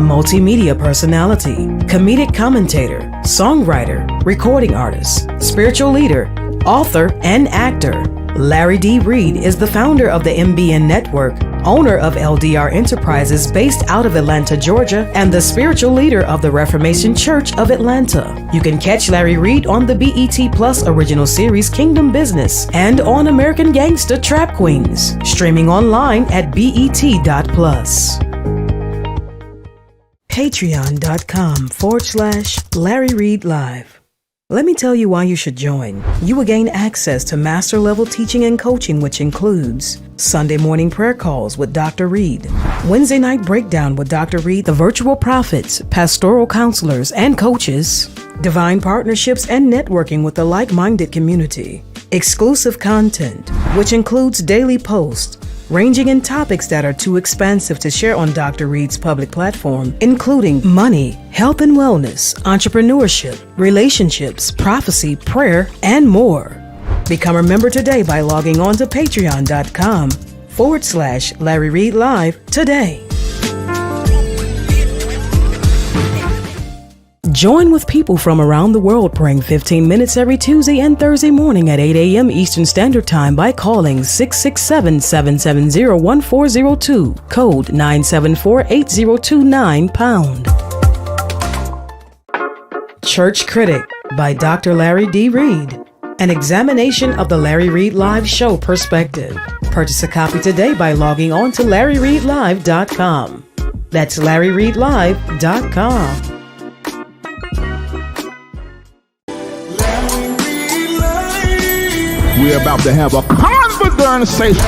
multimedia personality, comedic commentator, songwriter, recording artist, spiritual leader, author, and actor. Larry D. Reid is the founder of the MBN Network, owner of LDR Enterprises based out of Atlanta, Georgia, and the spiritual leader of the Reformation Church of Atlanta. You can catch Larry Reid on the BET Plus original series Kingdom Business and on American Gangsta Trap Queens, streaming online at BET.plus. Patreon.com/Larry Reid Live. Let me tell you why you should join. You will gain access to master level teaching and coaching, which includes Sunday morning prayer calls with Dr. Reid, Wednesday night breakdown with Dr. Reid, the virtual prophets, pastoral counselors, and coaches, divine partnerships and networking with the like-minded community, exclusive content, which includes daily posts, ranging in topics that are too expansive to share on Dr. Reid's public platform, including money, health and wellness, entrepreneurship, relationships, prophecy, prayer, and more. Become a member today by logging on to patreon.com/Larry Reid Live today. Join with people from around the world praying 15 minutes every Tuesday and Thursday morning at 8 a.m. Eastern Standard Time by calling 667-770-1402, code 974-8029#. Church Critic by Dr. Larry D. Reid. An examination of the Larry Reid Live show perspective. Purchase a copy today by logging on to LarryReidLive.com. That's LarryReidLive.com. We're about to have a conversation.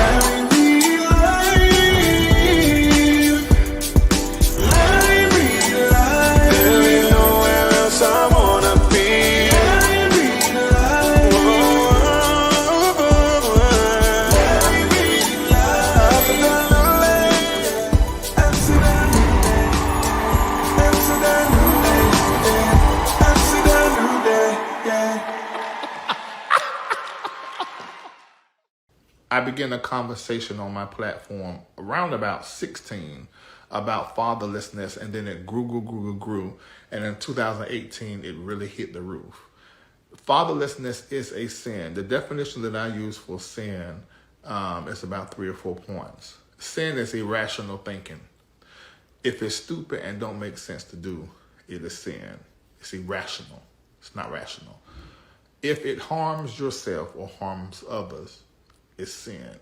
I began a conversation on my platform around about 16 about fatherlessness, and then it grew. And in 2018, it really hit the roof. Fatherlessness is a sin. The definition that I use for sin is about 3 or 4 points. Sin is irrational thinking. If it's stupid and don't make sense to do, it is sin. It's irrational. It's not rational. If it harms yourself or harms others, it's sin.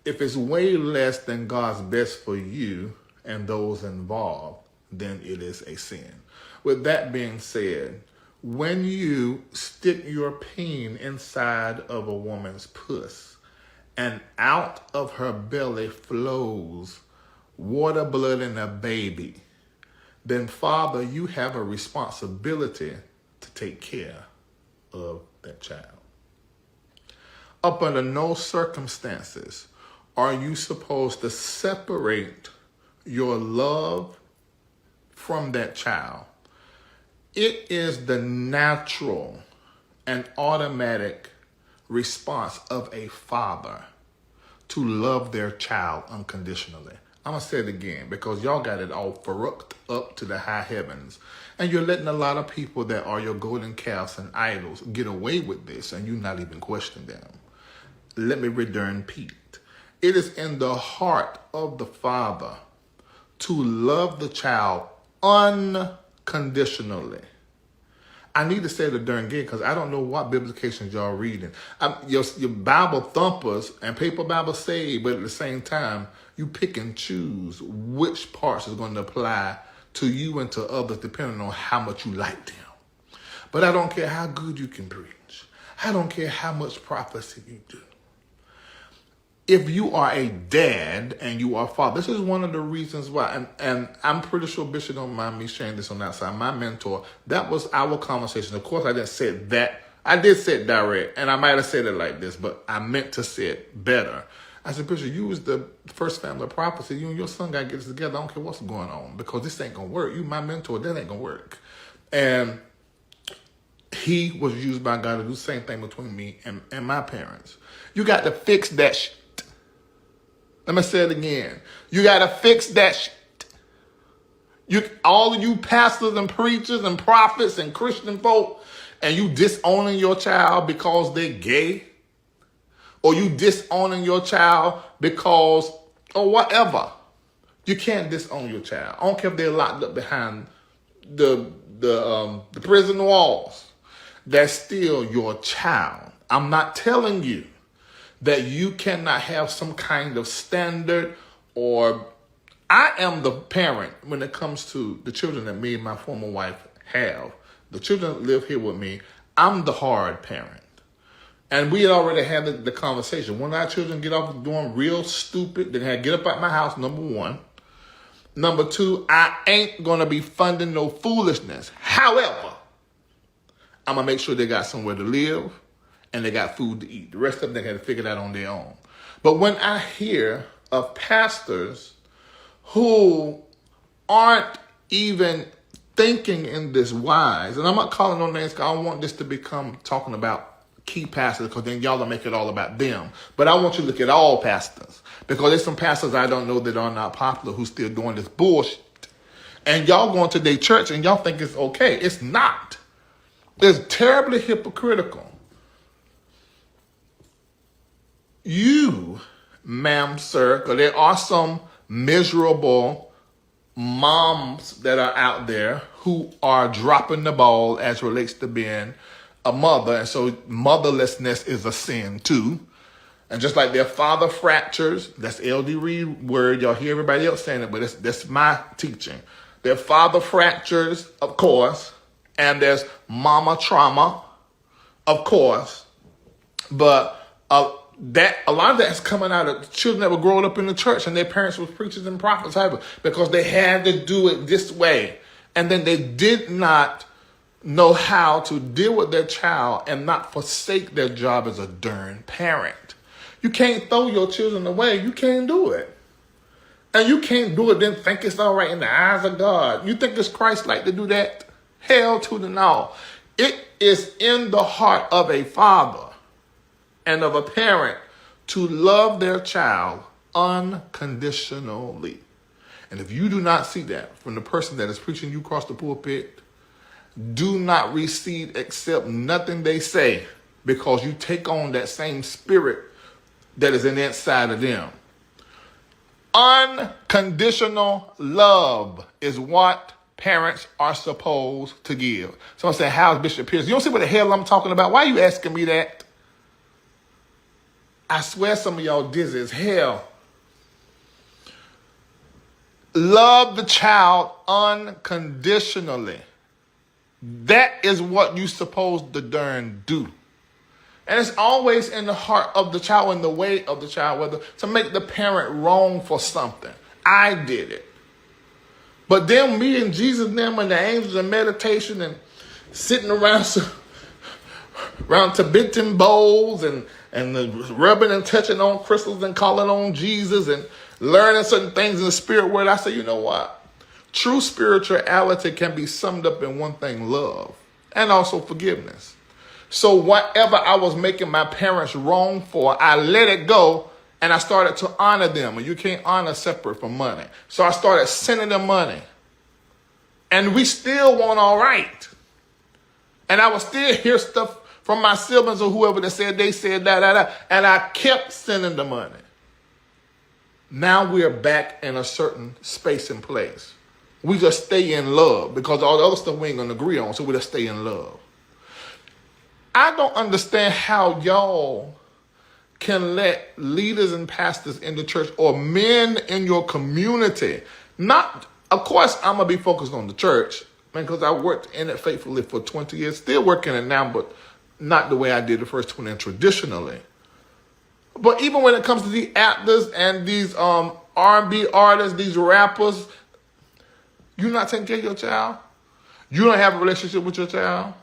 If it's way less than God's best for you and those involved, then it is a sin. With that being said, when you stick your peen inside of a woman's puss and out of her belly flows water, blood, and a baby, then Father, you have a responsibility to take care of that child. Up under no circumstances are you supposed to separate your love from that child. It is the natural and automatic response of a father to love their child unconditionally. I'm going to say it again because y'all got it all fucked up to the high heavens. And you're letting a lot of people that are your golden calves and idols get away with this, and you not even question them. Let me repeat. It is in the heart of the father to love the child unconditionally. I need to say it during again because I don't know what biblications y'all reading. Your Bible thumpers and paper Bible say, but at the same time, you pick and choose which parts is going to apply to you and to others depending on how much you like them. But I don't care how good you can preach. I don't care how much prophecy you do. If you are a dad and you are a father, this is one of the reasons why, and I'm pretty sure Bishop don't mind me sharing this on that side. My mentor, that was our conversation. Of course, I didn't say that. I did say it direct, and I might have said it like this, but I meant to say it better. I said, Bishop, you was the first family of prophecy. You and your son got to get this together. I don't care what's going on because this ain't going to work. You my mentor, that ain't going to work. And he was used by God to do the same thing between me and my parents. You got to fix that shit. Let me say it again. You got to fix that shit. All of you pastors and preachers and prophets and Christian folk, and you disowning your child because they're gay, or you disowning your child because, or whatever. You can't disown your child. I don't care if they're locked up behind the prison walls. That's still your child. I'm not telling you that you cannot have some kind of standard, or I am the parent when it comes to the children that me and my former wife have. The children that live here with me, I'm the hard parent. And we had already had the conversation. When our children get off doing real stupid, they had to get up out my house, number one. Number two, I ain't going to be funding no foolishness. However, I'm going to make sure they got somewhere to live and they got food to eat. The rest of them, they had to figure that on their own. But when I hear of pastors who aren't even thinking in this wise, and I'm not calling no names because I don't want this to become talking about key pastors, because then y'all will make it all about them. But I want you to look at all pastors, because there's some pastors I don't know that are not popular who still doing this bullshit. And y'all going to their church and y'all think it's okay. It's not. It's terribly hypocritical. You, ma'am, sir, because there are some miserable moms that are out there who are dropping the ball as relates to being a mother. And so motherlessness is a sin too. And just like their father fractures, that's LD Reid word. Y'all hear everybody else saying it, but that's my teaching. Their father fractures, of course. And there's mama trauma, of course. But that a lot of that is coming out of children that were growing up in the church and their parents were preachers and prophets, because they had to do it this way. And then they did not know how to deal with their child and not forsake their job as a darn parent. You can't throw your children away. You can't do it. And you can't do it then think it's all right in the eyes of God. You think it's Christ-like to do that? Hell to the no. It is in the heart of a father and of a parent to love their child unconditionally. And if you do not see that from the person that is preaching you across the pulpit, do not receive, accept nothing they say, because you take on that same spirit that is in the inside of them. Unconditional love is what parents are supposed to give. Someone said, how's Bishop Pierce? You don't see what the hell I'm talking about? Why are you asking me that? I swear some of y'all dizzy as hell. Love the child unconditionally. That is what you're supposed to darn do. And it's always in the heart of the child, in the way of the child, whether to make the parent wrong for something. I did it. But then me and Jesus and them and the angels in meditation and sitting around Tibetan bowls and rubbing and touching on crystals and calling on Jesus and learning certain things in the spirit world, I say, you know what? True spirituality can be summed up in one thing: love, and also forgiveness. So whatever I was making my parents wrong for, I let it go and I started to honor them. And you can't honor separate from money. So I started sending them money. And we still weren't all right. And I would still hear stuff from my siblings or whoever that said they said that. And I kept sending the money. Now we're back in a certain space and place. We just stay in love, because all the other stuff we ain't going to agree on, so we just stay in love. I don't understand how y'all can let leaders and pastors in the church or men in your community, not, of course, I'm going to be focused on the church, because I worked in it faithfully for 20 years, still working it now, but not the way I did the first 20 traditionally. But even when it comes to the actors and these R&B artists, these rappers, you're not taking care of your child? You don't have a relationship with your child?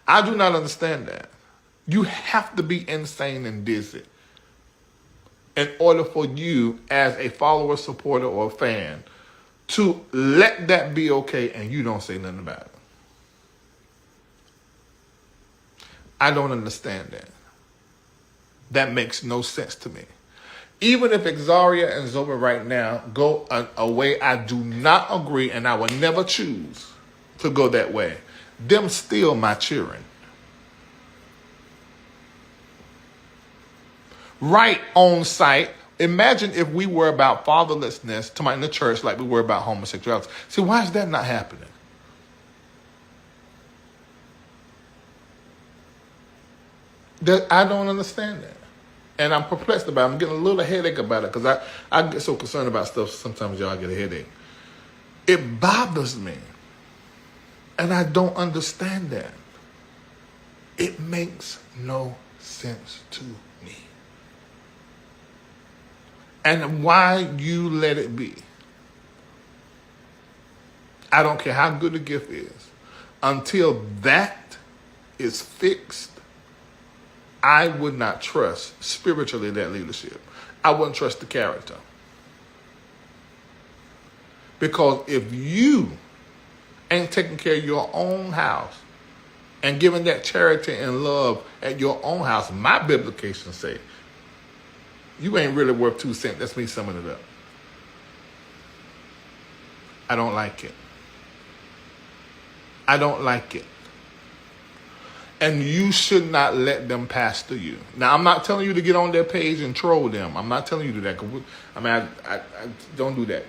I do not understand that. You have to be insane and dizzy in order for you as a follower, supporter, or a fan to let that be okay and you don't say nothing about it. I don't understand that. That makes no sense to me. Even if Exaria and Zoba right now go a way I do not agree and I will never choose to go that way, them still my children. Right on site. Imagine if we were about fatherlessness to in the church like we were about homosexuality. See, why is that not happening? I don't understand that. And I'm perplexed about it. I'm getting a little headache about it because I get so concerned about stuff, sometimes y'all get a headache. It bothers me. And I don't understand that. It makes no sense to me. And why you let it be. I don't care how good the gift is. Until that is fixed, I would not trust spiritually that leadership. I wouldn't trust the character. Because if you ain't taking care of your own house and giving that charity and love at your own house, my biblications say, you ain't really worth 2 cents. That's me summing it up. I don't like it. I don't like it. And you should not let them pastor you. Now, I'm not telling you to get on their page and troll them. I'm not telling you to do that. I don't do that.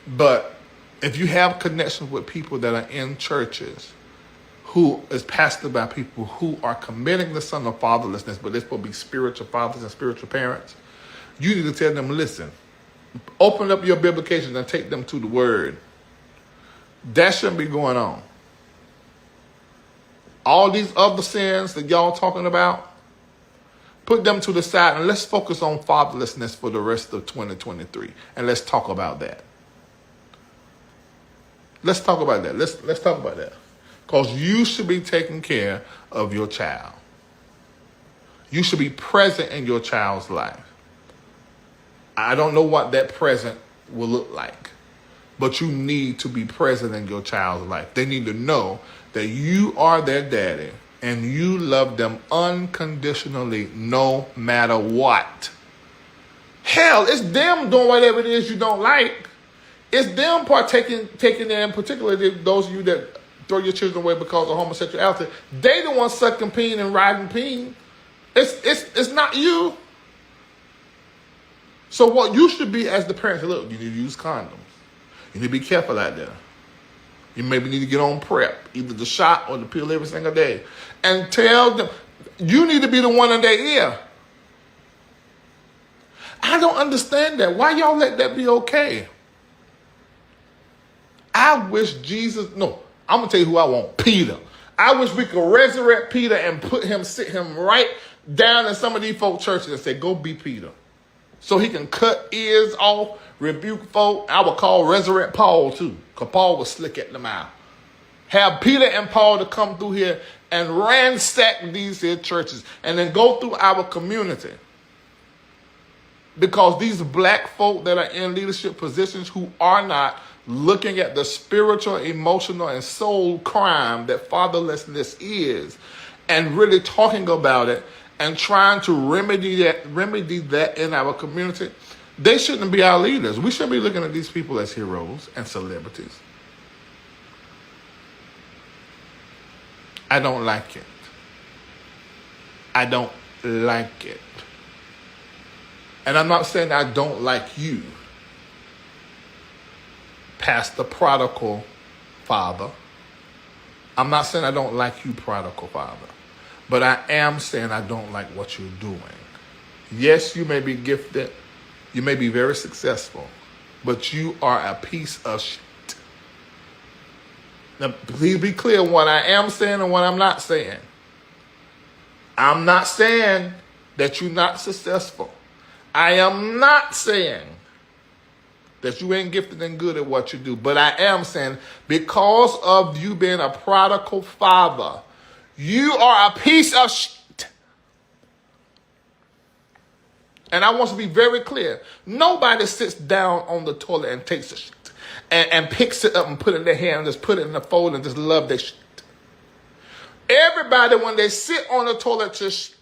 But if you have connections with people that are in churches who is pastored by people who are committing the son of fatherlessness, but they're supposed to be spiritual fathers and spiritual parents, you need to tell them, listen, open up your biblications and take them to the word. That shouldn't be going on. All these other sins that y'all talking about, put them to the side and let's focus on fatherlessness for the rest of 2023. And let's talk about that. Let's talk about that. Let's talk about that. Because you should be taking care of your child. You should be present in your child's life. I don't know what that present will look like, but you need to be present in your child's life. They need to know that you are their daddy and you love them unconditionally no matter what. Hell, it's them doing whatever it is you don't like. It's them taking in, particularly those of you that throw your children away because of homosexuality. They the ones sucking peen and riding peen. It's not you. So what you should be as the parents, look, you need to use condoms. You need to be careful out there. You maybe need to get on PrEP, either the shot or the pill every single day. And tell them, you need to be the one in their ear. I don't understand that. Why y'all let that be okay? I wish Jesus, no, I'm going to tell you who I want, Peter. I wish we could resurrect Peter and sit him right down in some of these folk churches and say, go be Peter. So he can cut ears off, rebuke folk. I would call resurrect Paul too, because Paul was slick at the mouth. Have Peter and Paul to come through here and ransack these here churches and then go through our community. Because these black folk that are in leadership positions who are not looking at the spiritual, emotional, and soul crime that fatherlessness is and really talking about it and trying to remedy that in our community, they shouldn't be our leaders. We shouldn't be looking at these people as heroes and celebrities. I don't like it. I don't like it. And I'm not saying I don't like you, Pastor Prodigal Father. I'm not saying I don't like you, Prodigal Father. But I am saying I don't like what you're doing. Yes, you may be gifted. You may be very successful. But you are a piece of shit. Now, please be clear what I am saying and what I'm not saying. I'm not saying that you're not successful. I am not saying that you ain't gifted and good at what you do. But I am saying because of you being a prodigal father, you are a piece of shit. And I want to be very clear. Nobody sits down on the toilet and takes a shit and picks it up and put it in their hand and just put it in the fold and just love their shit. Everybody, when they sit on the toilet to shit,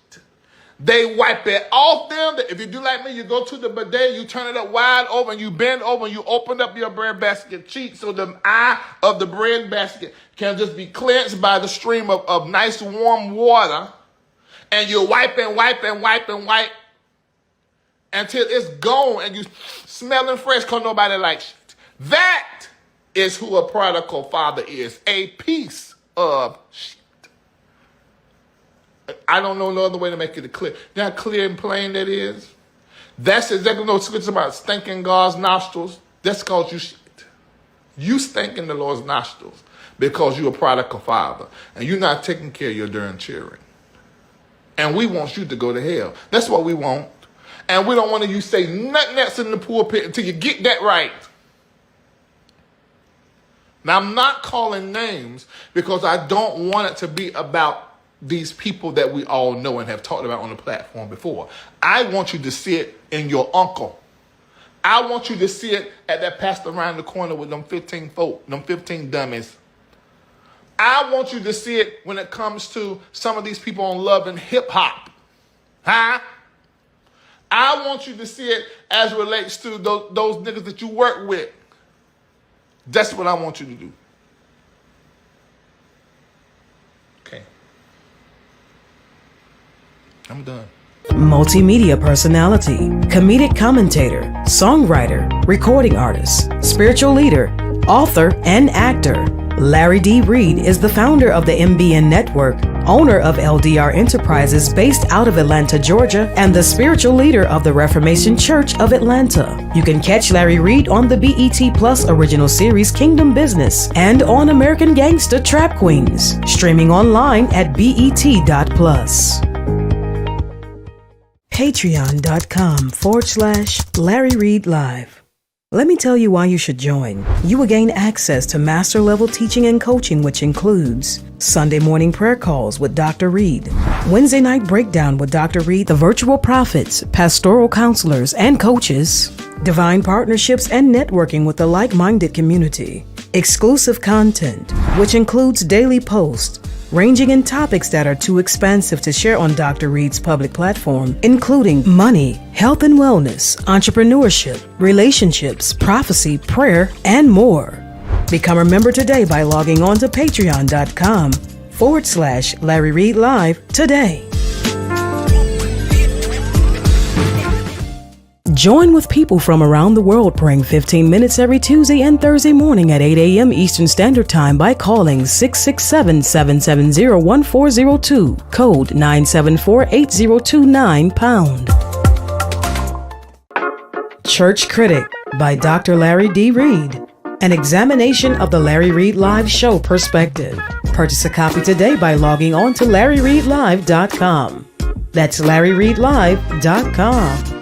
They wipe it off them. If you do like me, you go to the bidet, you turn it up wide over, and you bend over, and you open up your bread basket cheek so the eye of the bread basket can just be cleansed by the stream of nice warm water. And you wipe and wipe and wipe and wipe until it's gone and you smelling fresh because nobody likes it. That is who a prodigal father is, a piece of shit. I don't know no other way to make it clear. You know how clear and plain that is? That's exactly what scripture about stinking God's nostrils. That's because you shit. You stink in the Lord's nostrils because you're a prodigal father and you're not taking care of your darn children. And we want you to go to hell. That's what we want. And we don't want you to say nothing else in the pulpit until you get that right. Now, I'm not calling names because I don't want it to be about these people that we all know and have talked about on the platform before. I want you to see it in your uncle. I want you to see it at that pastor around the corner with them 15 folk, them 15 dummies. I want you to see it when it comes to some of these people on Love and Hip Hop. Huh? I want you to see it as it relates to those niggas that you work with. That's what I want you to do. Okay. I'm done. Multimedia personality, comedic commentator, songwriter, recording artist, spiritual leader, author, and actor. Larry D. Reid is the founder of the MBN Network, owner of LDR Enterprises based out of Atlanta, Georgia, and the spiritual leader of the Reformation Church of Atlanta. You can catch Larry Reid on the BET Plus original series Kingdom Business and on American Gangsta Trap Queens, streaming online at BET.plus. Patreon.com/Larry Reid Live. Let me tell you why you should join. You will gain access to master level teaching and coaching, which includes Sunday morning prayer calls with Dr. Reid, Wednesday night breakdown with Dr. Reid, the virtual prophets, pastoral counselors, and coaches, divine partnerships and networking with the like-minded community, exclusive content, which includes daily posts, ranging in topics that are too expansive to share on Dr. Reid's public platform, including money, health and wellness, entrepreneurship, relationships, prophecy, prayer, and more. Become a member today by logging on to patreon.com/Larry Reid Live today. Join with people from around the world praying 15 minutes every Tuesday and Thursday morning at 8 a.m. Eastern Standard Time by calling 667-770-1402, code 974-8029#. Church Critic by Dr. Larry D. Reid. An examination of the Larry Reid Live show perspective. Purchase a copy today by logging on to LarryReidLive.com. That's LarryReidLive.com.